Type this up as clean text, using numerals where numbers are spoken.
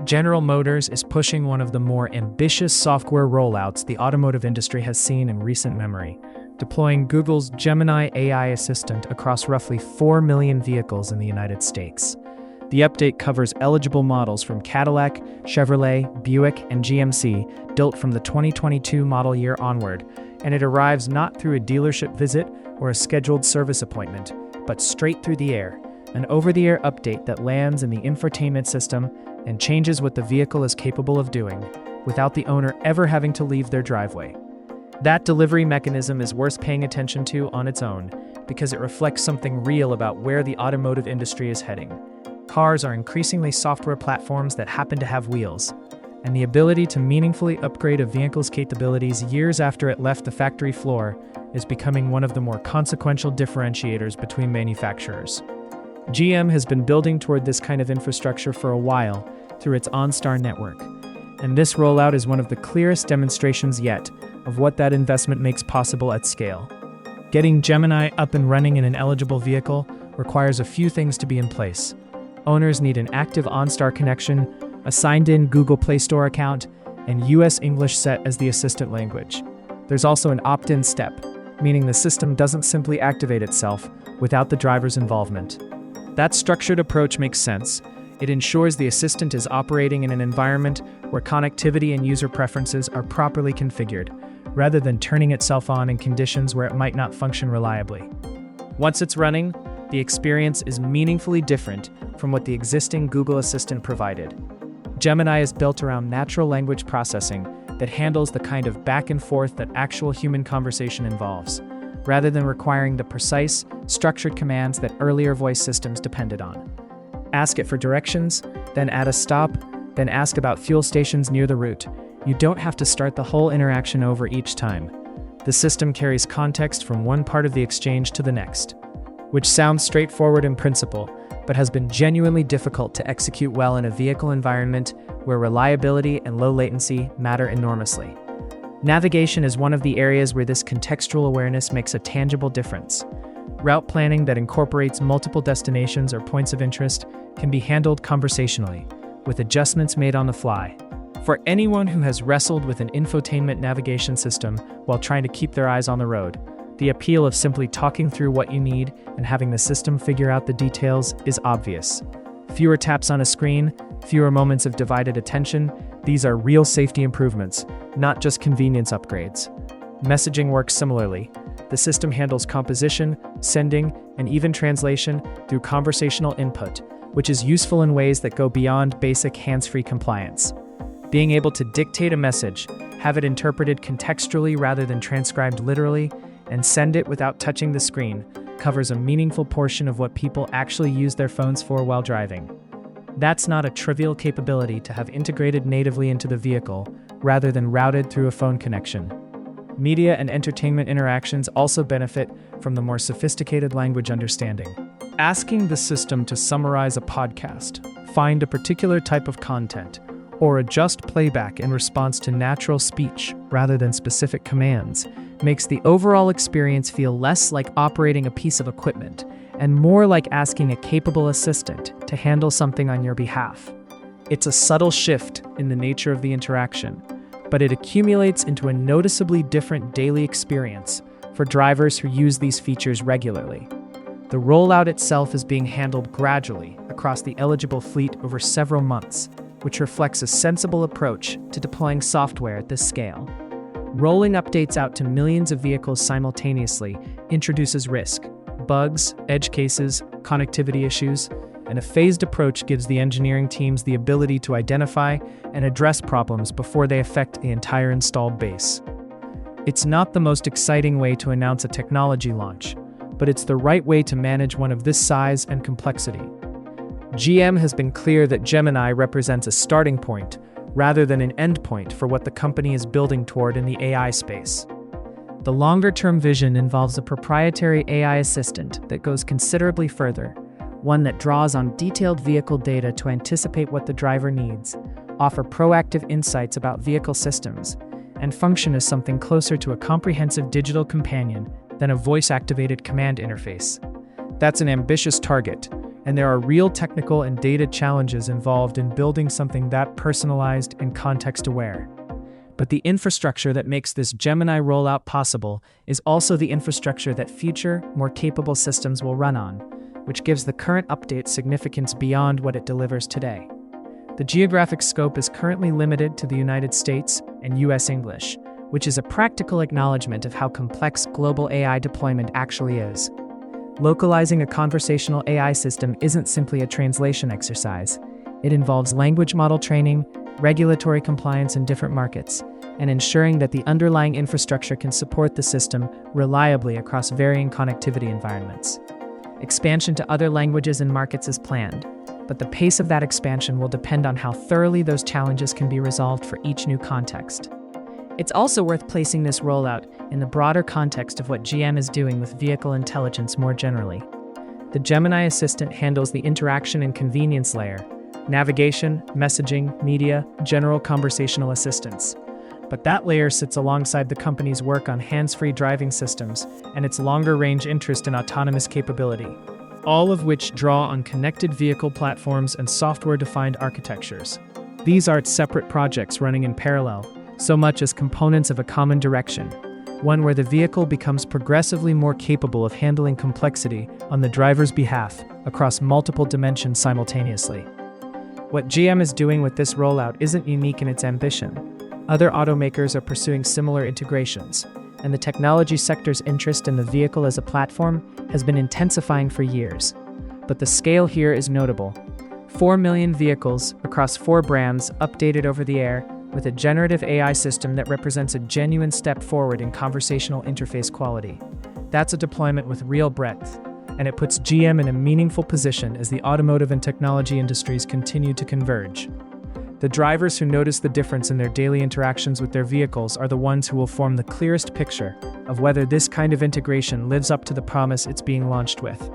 General Motors is pushing one of the more ambitious software rollouts the automotive industry has seen in recent memory, deploying Google's Gemini AI assistant across roughly 4 million vehicles in the United States. The update covers eligible models from Cadillac, Chevrolet, Buick, and GMC, built from the 2022 model year onward, and it arrives not through a dealership visit or a scheduled service appointment, but straight through the air, an over-the-air update that lands in the infotainment system and changes what the vehicle is capable of doing, without the owner ever having to leave their driveway. That delivery mechanism is worth paying attention to on its own, because it reflects something real about where the automotive industry is heading. Cars are increasingly software platforms that happen to have wheels, and the ability to meaningfully upgrade a vehicle's capabilities years after it left the factory floor is becoming one of the more consequential differentiators between manufacturers. GM has been building toward this kind of infrastructure for a while through its OnStar network, and this rollout is one of the clearest demonstrations yet of what that investment makes possible at scale. Getting Gemini up and running in an eligible vehicle requires a few things to be in place. Owners need an active OnStar connection, a signed-in Google Play Store account, and US English set as the assistant language. There's also an opt-in step, meaning the system doesn't simply activate itself without the driver's involvement. That structured approach makes sense. It ensures the assistant is operating in an environment where connectivity and user preferences are properly configured, rather than turning itself on in conditions where it might not function reliably. Once it's running, the experience is meaningfully different from what the existing Google Assistant provided. Gemini is built around natural language processing that handles the kind of back and forth that actual human conversation involves, rather than requiring the precise, structured commands that earlier voice systems depended on. Ask it for directions, then add a stop, then ask about fuel stations near the route. You don't have to start the whole interaction over each time. The system carries context from one part of the exchange to the next, which sounds straightforward in principle, but has been genuinely difficult to execute well in a vehicle environment where reliability and low latency matter enormously. Navigation is one of the areas where this contextual awareness makes a tangible difference. Route planning that incorporates multiple destinations or points of interest can be handled conversationally, with adjustments made on the fly. For anyone who has wrestled with an infotainment navigation system while trying to keep their eyes on the road, the appeal of simply talking through what you need and having the system figure out the details is obvious. Fewer taps on a screen, fewer moments of divided attention, these are real safety improvements, not just convenience upgrades. Messaging works similarly. The system handles composition, sending, and even translation through conversational input, which is useful in ways that go beyond basic hands-free compliance. Being able to dictate a message, have it interpreted contextually rather than transcribed literally, and send it without touching the screen covers a meaningful portion of what people actually use their phones for while driving. That's not a trivial capability to have integrated natively into the vehicle, rather than routed through a phone connection. Media and entertainment interactions also benefit from the more sophisticated language understanding. Asking the system to summarize a podcast, find a particular type of content, or adjust playback in response to natural speech rather than specific commands makes the overall experience feel less like operating a piece of equipment and more like asking a capable assistant to handle something on your behalf. It's a subtle shift in the nature of the interaction, but it accumulates into a noticeably different daily experience for drivers who use these features regularly. The rollout itself is being handled gradually across the eligible fleet over several months, which reflects a sensible approach to deploying software at this scale. Rolling updates out to millions of vehicles simultaneously introduces risk, bugs, edge cases, connectivity issues, and a phased approach gives the engineering teams the ability to identify and address problems before they affect the entire installed base. It's not the most exciting way to announce a technology launch, but it's the right way to manage one of this size and complexity. GM has been clear that Gemini represents a starting point rather than an endpoint for what the company is building toward in the AI space. The longer-term vision involves a proprietary AI assistant that goes considerably further, one that draws on detailed vehicle data to anticipate what the driver needs, offer proactive insights about vehicle systems, and function as something closer to a comprehensive digital companion than a voice-activated command interface. That's an ambitious target, and there are real technical and data challenges involved in building something that personalized and context-aware. But the infrastructure that makes this Gemini rollout possible is also the infrastructure that future, more capable systems will run on, which gives the current update significance beyond what it delivers today. The geographic scope is currently limited to the United States and US English, which is a practical acknowledgement of how complex global AI deployment actually is. Localizing a conversational AI system isn't simply a translation exercise. It involves language model training, regulatory compliance in different markets, and ensuring that the underlying infrastructure can support the system reliably across varying connectivity environments. Expansion to other languages and markets is planned, but the pace of that expansion will depend on how thoroughly those challenges can be resolved for each new context. It's also worth placing this rollout in the broader context of what GM is doing with vehicle intelligence more generally. The Gemini Assistant handles the interaction and convenience layer, navigation, messaging, media, general conversational assistance. But that layer sits alongside the company's work on hands-free driving systems and its longer-range interest in autonomous capability, all of which draw on connected vehicle platforms and software-defined architectures. These aren't separate projects running in parallel, so much as components of a common direction, one where the vehicle becomes progressively more capable of handling complexity on the driver's behalf across multiple dimensions simultaneously. What GM is doing with this rollout isn't unique in its ambition. Other automakers are pursuing similar integrations, and the technology sector's interest in the vehicle as a platform has been intensifying for years. But the scale here is notable. 4 million vehicles across 4 brands updated over the air with a generative AI system that represents a genuine step forward in conversational interface quality. That's a deployment with real breadth, and it puts GM in a meaningful position as the automotive and technology industries continue to converge. The drivers who notice the difference in their daily interactions with their vehicles are the ones who will form the clearest picture of whether this kind of integration lives up to the promise it's being launched with.